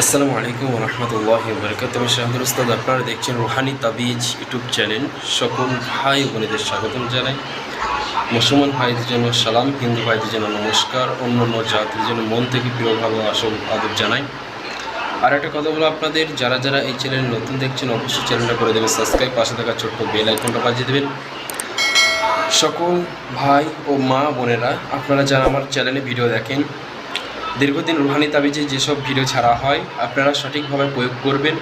আসসালামু আলাইকুম ওয়া রাহমাতুল্লাহি ওয়া বারাকাতুহু। আমি শাহদুল উস্তাদ, আপনারা দেখছেন রুহানি তাবিজ ইউটিউব চ্যানেল। সকল ভাই বোনেদের স্বাগতম জানাই। মুসলমান ভাইদের জন্য সালাম, হিন্দু ভাইদের জন্য নমস্কার, অন্যান্য জাতির জন্য মন থেকে প্রিয় ভালোবাসা আদব জানাই। আর একটা কথা বলো আপনাদের, যারা যারা এই চ্যানেল নতুন দেখছেন অবশ্যই চ্যানেলটা করে দেবেন সাবস্ক্রাইব, পাশে থাকা ছোট্ট বেল আইকনটা বাজিয়ে দেবেন। সকল ভাই ও মা বোনেরা, আপনারা যারা আমার চ্যানেলে ভিডিও দেখেন, দীর্ঘদিন রুহানি তাবিজে যেসব ভিডিও ছাড়া হয় আপনারা সঠিকভাবে প্রয়োগ করবেন।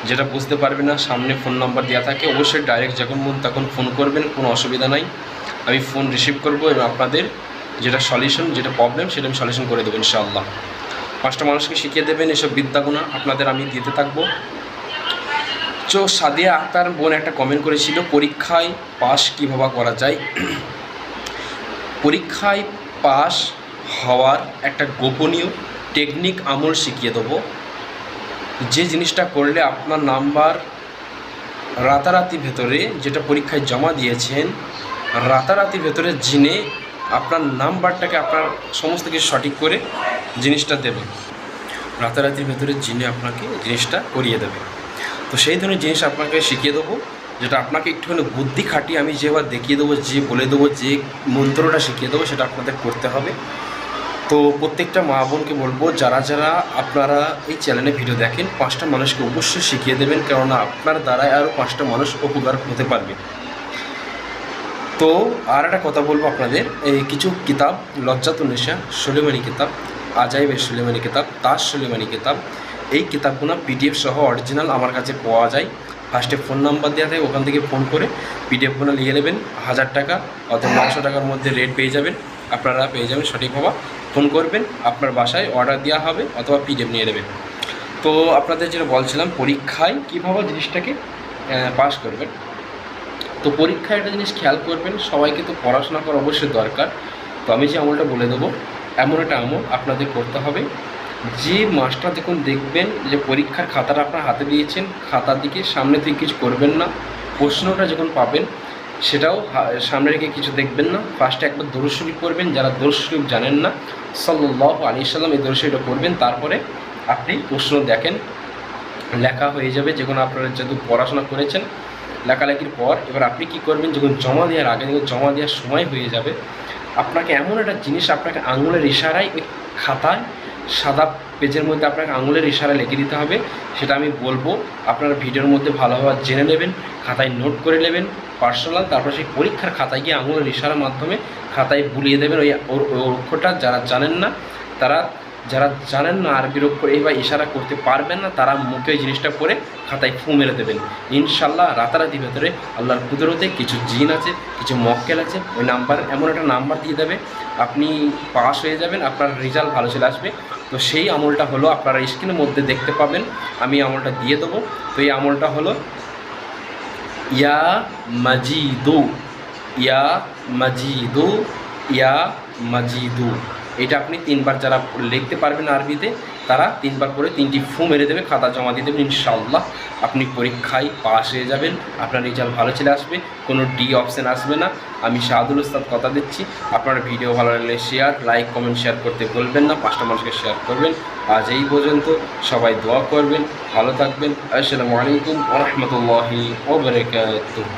যেটা বুঝতে পারবেন না, সামনে ফোন নাম্বার দেওয়া থাকে, অবশ্যই ডাইরেক্ট যখন মন তখন ফোন করবেন, কোনো অসুবিধা নাই। আমি ফোন রিসিভ করব এবং আপনাদের যেটা সলিউশন, যেটা প্রবলেম, সেটা আমি সলিউশন করে দেবো ইনশাআল্লাহ। 5টা মানুষকে শিখিয়ে দেবেন এসব বিদ্যাগুণা আপনাদের আমি দিতে থাকবো। সাদিয়া আক্তার বোন একটা কমেন্ট করেছিল, পরীক্ষায় পাস কীভাবে করা যায়। পরীক্ষায় পাস হওয়ার একটা গোপনীয় টেকনিক আমল শিখিয়ে দেবো। যে জিনিসটা করলে আপনার নাম্বার রাতারাতি ভেতরে, যেটা পরীক্ষায় জমা দিয়েছেন রাতারাতি ভেতরে জিনে আপনার নাম্বারটাকে আপনার সমস্ত কিছু সঠিক করে জিনিসটা দেবে। রাতারাতির ভেতরে জিনে আপনাকে জিনিসটা করিয়ে দেবে। তো সেই ধরনের জিনিস আপনাকে শিখিয়ে দেবো, যেটা আপনাকে একটুখানি বুদ্ধি খাটিয়ে আমি যেবার দেখিয়ে দেবো, যে বলে দেবো, যে মন্ত্রটা শিখিয়ে দেবো, সেটা আপনাদের করতে হবে। তো প্রত্যেকটা মা বোনকে বলবো, যারা যারা আপনারা এই চ্যানেলে ভিডিও দেখেন 5টা মানুষকে অবশ্যই শিখিয়ে দেবেন, কেননা আপনার দ্বারাই আরও 5টা মানুষ উপকার হতে পারবে। তো আর একটা কথা বলবো আপনাদের, এই কিছু কিতাব, লজ্জাতুন্নেসা, সুলেমানি কিতাব, আজাইবের সুলেমানি কিতাব, তাজ সুলেমানি কিতাব, এই কিতাবগুলো পিডিএফ সহ অরিজিনাল আমার কাছে পাওয়া যায়। ফার্স্টে ফোন নাম্বার দেওয়া থাকে, ওখান থেকে ফোন করে পিডিএফগুলো নিয়ে নেবেন। 1000 টাকা অথবা 900 টাকার মধ্যে রেট পেয়ে যাবেন, আপনারা পেয়ে যাবেন সঠিকভাবে। ফোন করবেন, আপনার বাসায় অর্ডার দেওয়া হবে অথবা পিডিএফ নিয়ে নেবেন। তো আপনাদের যেটা বলছিলাম, পরীক্ষায় কীভাবে জিনিসটাকে পাস করবেন। তো পরীক্ষায় একটা জিনিস খেয়াল করবেন, সবাইকে তো পড়াশোনা করা অবশ্যই দরকার। তো আমি যে আমলটা বলে দেবো, এমন একটা আমল আপনাদের করতে হবে। যে মাস্টার যখন দেখবেন যে পরীক্ষার খাতাটা আপনার হাতে দিয়েছেন, খাতার দিকে সামনে থেকে কিছু করবেন না। প্রশ্নটা যখন পাবেন সেটাও সামনে রেখে কিছু দেখবেন না। ফার্স্টে একবার দরুদ শরীফ পড়বেন, যারা দরুদ শরীফ জানেন না, সাল্লাল্লাহু আলাইহি সাল্লাম, এই দরুদ শরীফটা পড়বেন। তারপরে আপনি প্রশ্ন দেখেন, লেখা হয়ে যাবে। যখন আপনারা যেহেতু পড়াশোনা করেছেন, লেখালেখির পর এবার আপনি কি করবেন, যখন জমা দেওয়ার আগে, যখন জমা দেওয়ার সময় হয়ে যাবে, আপনাকে এমন একটা জিনিস আপনাকে আঙুলের ইশারায় ওই খাতায় সাদা পেজের মধ্যে আপনাকে আঙুলের ইশারা লিখে দিতে হবে। সেটা আমি বলবো, আপনারা ভিডিওর মধ্যে ভালোভাবে জেনে নেবেন, খাতায় নোট করে নেবেন পার্সোনাল। তারপর সেই পরীক্ষার খাতায় গিয়ে আঙুলের ইশারার মাধ্যমে খাতায় বুলিয়ে দেবেন ওই অক্ষরটা। যারা জানেন না, আরবির অক্ষর এই বা ইশারা করতে পারবেন না, তারা মুখে ওই জিনিসটা করে খাতায় ফু মেরে দেবেন। ইনশাল্লাহ রাতারাতি ভেতরে আল্লাহর কুদরতে কিছু জিন আছে, কিছু মক্কেল আছে, ওই নাম্বার, এমন একটা নাম্বার দিয়ে দেবে, আপনি পাস হয়ে যাবেন, আপনার রেজাল্ট ভালো চলে আসবে। তো সেই আমলটা হলো, আপনারা স্ক্রিনের মধ্যে দেখতে পাবেন, আমি আমলটা দিয়ে দেবো। তো এই আমলটা হলো ইয়া মাজিদু, ইয়া মাজিদু, ইয়া মাজিদু। এটা আপনি 3বার, যারা লিখতে পারবেন আরবিতে, তারা 3বার করে 3টি ফু মেরে দেবে, খাতা জমা দিয়ে দেবেন। ইনশাআল্লাহ আপনি পরীক্ষায় পাস হয়ে যাবেন, আপনার রেজাল্ট ভালো চলে আসবে, কোনো ডি অপশান আসবে না। আমি শাহদুল উস্তাদ কথা দিচ্ছি। আপনার ভিডিও ভালো লাগলে শেয়ার, লাইক, কমেন্ট, শেয়ার করতে বলবেন না। 5টা মানুষকে শেয়ার করবেন। আজ এই পর্যন্ত, সবাই দোয়া করবেন, ভালো থাকবেন। আসসালামু আলাইকুম ওয়া রাহমাতুল্লাহি ওয়া বারাকাতুহু।